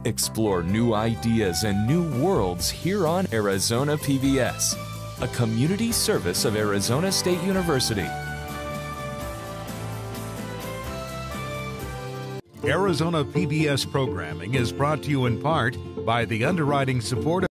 Explore new ideas and new worlds here on Arizona PBS, a community service of Arizona State University. Arizona PBS programming is brought to you in part by the underwriting support of